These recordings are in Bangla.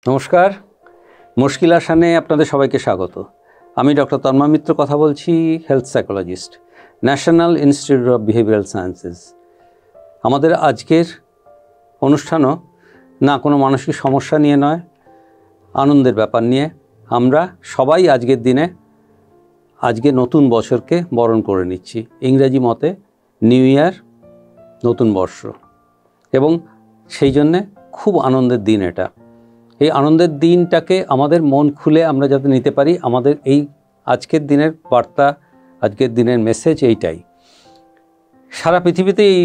নমস্কার, মুশকিল আসানে আপনাদের সবাইকে স্বাগত। আমি ডক্টর তন্ময় মিত্র কথা বলছি, health psychologist, national institute of behavioural sciences. আমাদের আজকের অনুষ্ঠানও না কোনো মানসিক সমস্যা নিয়ে নয়, আনন্দের ব্যাপার নিয়ে। আমরা সবাই আজকের দিনে আজকে নতুন বছরকে বরণ করে নিচ্ছি। ইংরেজি মতে নিউ ইয়ার, নতুন বর্ষ, এবং সেই জন্যে খুব আনন্দের দিন এটা। এই আনন্দের দিনটাকে আমাদের মন খুলে আমরা যাতে নিতে পারি, আমাদের এই আজকের দিনের বার্তা, আজকের দিনের মেসেজ এইটাই। সারা পৃথিবীতে এই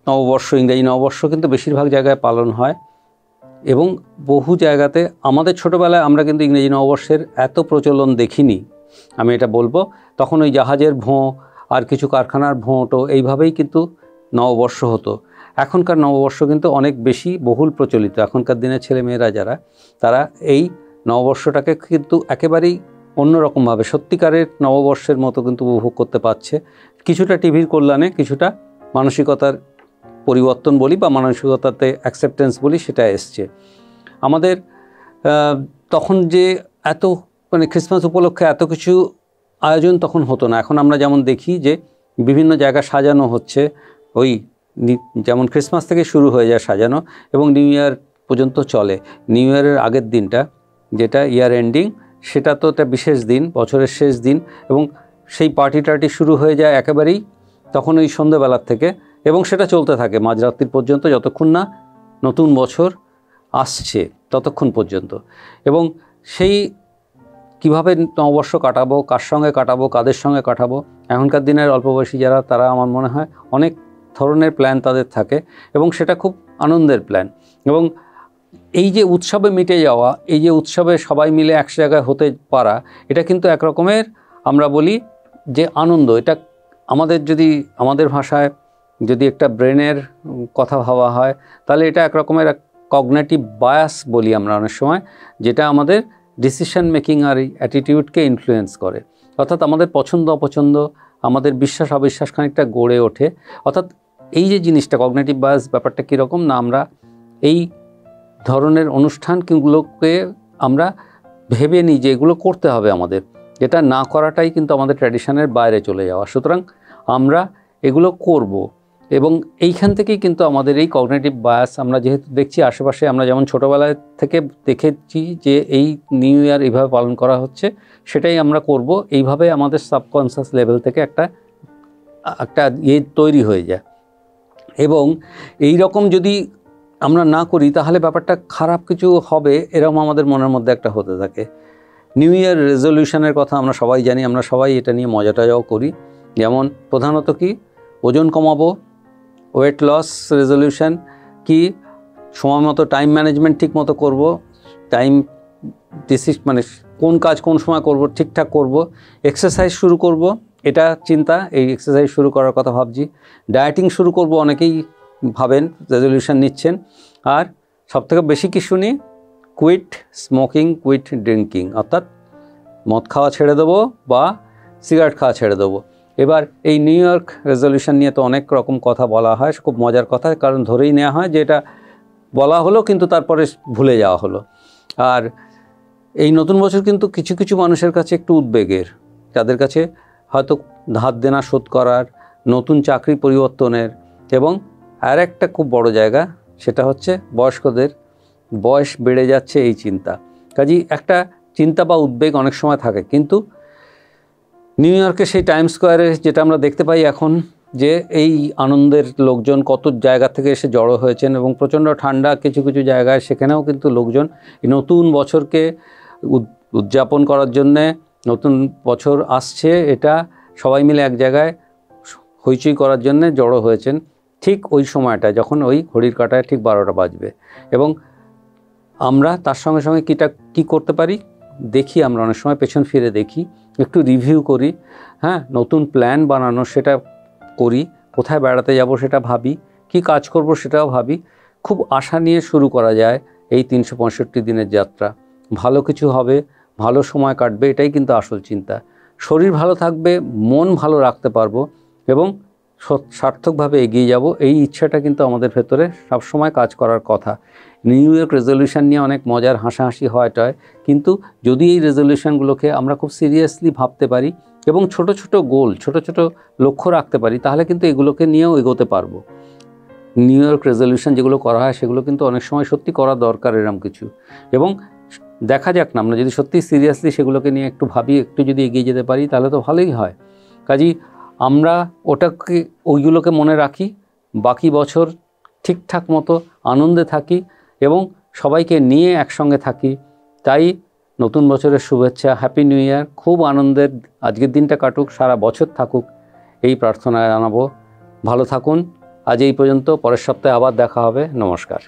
নববর্ষ, ইংরেজি নববর্ষ কিন্তু বেশিরভাগ জায়গায় পালন হয়, এবং বহু জায়গাতে আমাদের ছোটোবেলায় আমরা কিন্তু ইংরেজি নববর্ষের এত প্রচলন দেখিনি। আমি এটা বলবো, তখন ওই জাহাজের ভোঁ আর কিছু কারখানার ভোঁটো এইভাবেই কিন্তু নববর্ষ হতো। এখনকার নববর্ষ কিন্তু অনেক বেশি বহুল প্রচলিত। এখনকার দিনের ছেলেমেয়েরা যারা, তারা এই নববর্ষটাকে কিন্তু একেবারেই অন্যরকমভাবে সত্যিকারের নববর্ষের মতো কিন্তু উপভোগ করতে পারছে। কিছুটা টিভির কল্যাণে, কিছুটা মানসিকতার পরিবর্তন বলি বা মানসিকতাতে অ্যাকসেপ্টেন্স বলি, সেটা এসছে। আমাদের তখন যে এত খ্রিসমাস উপলক্ষে এত কিছু আয়োজন তখন হতো না। এখন আমরা যেমন দেখি যে বিভিন্ন জায়গা সাজানো হচ্ছে, ওই যেমন ক্রিসমাস থেকে শুরু হয়ে যায় সাজানো এবং নিউ ইয়ার পর্যন্ত চলে। নিউ ইয়ারের আগের দিনটা, যেটা ইয়ার এন্ডিং, সেটা তো একটা বিশেষ দিন, বছরের শেষ দিন, এবং সেই পার্টি টার্টি শুরু হয়ে যায় একেবারেই তখন ওই সন্ধ্যেবেলার থেকে, এবং সেটা চলতে থাকে মাঝরাত্রির পর্যন্ত, যতক্ষণ না নতুন বছর আসছে ততক্ষণ পর্যন্ত। এবং সেই কিভাবে নববর্ষ কাটাবো, কার সঙ্গে কাটাবো, কাদের সঙ্গে কাটাবো, এখনকার দিনের অল্পবয়সী যারা, তারা আমার মনে হয় অনেক ধরনের প্ল্যান তাদের থাকে, এবং সেটা খুব আনন্দের প্ল্যান। এবং এই যে উৎসবে মিটে যাওয়া, এই যে উৎসবে সবাই মিলে এক জায়গায় হতে পারা, এটা কিন্তু এক রকমের আমরা বলি যে আনন্দ। এটা আমাদের, যদি আমাদের ভাষায় যদি একটা ব্রেনের কথা ভাবা হয়, তাহলে এটা এক রকমের কগনিটিভ বায়াস বলি আমরা অনেক সময়, যেটা আমাদের ডিসিশন মেকিং আর অ্যাটিটিউডকে ইনফ্লুয়েন্স করে। অর্থাৎ আমাদের পছন্দ অপছন্দ, আমাদের বিশ্বাস অবিশ্বাস খানিকটা গড়ে ওঠে। অর্থাৎ এই যে জিনিসটা কগনিটিভ বায়াস, ব্যাপারটা কীরকম না, আমরা এই ধরনের অনুষ্ঠানগুলোকে আমরা ভেবে নিই যে এগুলো করতে হবে আমাদের, এটা না করাটাই কিন্তু আমাদের ট্র্যাডিশনের বাইরে চলে যাওয়া। সুতরাং আমরা এগুলো করব, এবং এইখান থেকেই কিন্তু আমাদের এই কগনিটিভ বায়াস, আমরা যেহেতু দেখছি আশেপাশে, আমরা যেমন ছোটোবেলায় থেকে দেখেছি যে এই নিউ ইয়ার এইভাবে পালন করা হচ্ছে, সেটাই আমরা করব। এইভাবে আমাদের সাবকনসিয়াস লেভেল থেকে একটা তৈরি হয়ে যায়। এবং এই রকম যদি আমরা না করি, তাহলে ব্যাপারটা খারাপ কিছু হবে এরকম আমাদের মনের মধ্যে একটা হতে থাকে। নিউ ইয়ার রেজলিউশনের কথা আমরা সবাই জানি, আমরা সবাই এটা নিয়ে মজা টজাও করি। যেমন প্রধানত কি, ওজন কমাবো, ওয়েট লস রেজলিউশন, কি সময় মতো টাইম ম্যানেজমেন্ট ঠিক মতো করবো, টাইম মানে কোন কাজ কোন সময় করব ঠিকঠাক করব, এক্সারসাইজ শুরু করব, এটা চিন্তা, এই এক্সারসাইজ শুরু করার কথা ভাবছি। ডায়েটিং শুরু করব, অনেকেই ভাবেন, রেজলিউশন নিচ্ছেন। আর সবথেকে বেশি কি শুনি, কুইট স্মোকিং, কুইট ড্রিঙ্কিং, অর্থাৎ মদ খাওয়া ছেড়ে দেবো বা সিগারেট খাওয়া ছেড়ে দেবো। এবার এই নিউ ইয়র্ক রেজলিউশন নিয়ে তো অনেক রকম কথা বলা হয়, খুব মজার কথা, কারণ ধরেই নেওয়া হয় যে এটা বলা হলো কিন্তু তারপরে ভুলে যাওয়া হলো। আর এই নতুন বছর কিন্তু কিছু কিছু মানুষের কাছে একটু উদ্বেগের, যাদের কাছে হয়তো ধার দেনা শোধ করার, নতুন চাকরি পরিবর্তনের, এবং আর একটা খুব বড় জায়গা, সেটা হচ্ছে বয়স্কদের বয়স বেড়ে যাচ্ছে এই চিন্তা। কাজেই একটা চিন্তা বা উদ্বেগ অনেক সময় থাকে। কিন্তু নিউ ইয়র্কে সেই টাইম স্কোয়ারে যেটা আমরা দেখতে পাই এখন, যে এই আনন্দের লোকজন কত জায়গা থেকে এসে জড়ো হয়েছেন, এবং প্রচণ্ড ঠান্ডা কিছু কিছু জায়গায়, সেখানেও কিন্তু লোকজন নতুন বছরকে উদযাপন করার জন্যে, নতুন বছর আসছে এটা সবাই মিলে এক জায়গায় হইচই করার জন্যে জড়ো হয়েছেন ঠিক ওই সময়টা, যখন ওই ঘড়ির কাঁটায় ঠিক 12টা বাজবে। এবং আমরা তার সঙ্গে সঙ্গে কী করতে পারি দেখি, আমরা অনেক সময় পেছন ফিরে দেখি, একটু রিভিউ করি, হ্যাঁ, নতুন প্ল্যান বানানো সেটা করি, কোথায় বেড়াতে যাব সেটা ভাবি, কি কাজ করব সেটাও ভাবি। খুব আশা নিয়ে শুরু করা যায় এই 365 দিনের যাত্রা। ভালো কিছু হবে, ভালো সময় কাটবে, এটাই কিন্তু আসল চিন্তা। শরীর ভালো থাকবে, মন ভালো রাখতে পারবো, এবং সার্থকভাবে এগিয়ে যাব, এই ইচ্ছাটা কিন্তু আমাদের ভেতরে সবসময় কাজ করার কথা। নিউ ইয়ার রেজলিউশন নিয়ে অনেক মজার হাসাহাসি হয় টয়, কিন্তু যদি এই রেজলিউশনগুলোকে আমরা খুব সিরিয়াসলি ভাবতে পারি এবং ছোট ছোট গোল, ছোট ছোট লক্ষ্য রাখতে পারি, তাহলে কিন্তু এগুলোকে নিয়েও এগোতে পারবো। নিউ ইয়র্ক রেজলিউশন যেগুলো করা হয় সেগুলো কিন্তু অনেক সময় সত্যি করা দরকার এরকম কিছু, এবং দেখা যাক না, আমরা যদি সত্যি সিরিয়াসলি সেগুলোকে নিয়ে একটু ভাবি, একটু যদি এগিয়ে যেতে পারি তাহলে তো ভালোই হয়। কাজেই আমরা ওইগুলোকে মনে রাখি, বাকি বছর ঠিকঠাক মতো আনন্দে থাকি এবং সবাইকে নিয়ে একসঙ্গে থাকি। তাই নতুন বছরের শুভেচ্ছা, হ্যাপি নিউ ইয়ার। খুব আনন্দের আজকের দিনটা কাটুক, সারা বছর থাকুক, এই প্রার্থনা জানাবো। ভালো থাকুন। আজ এই পর্যন্ত, পরের সপ্তাহে আবার দেখা হবে। নমস্কার।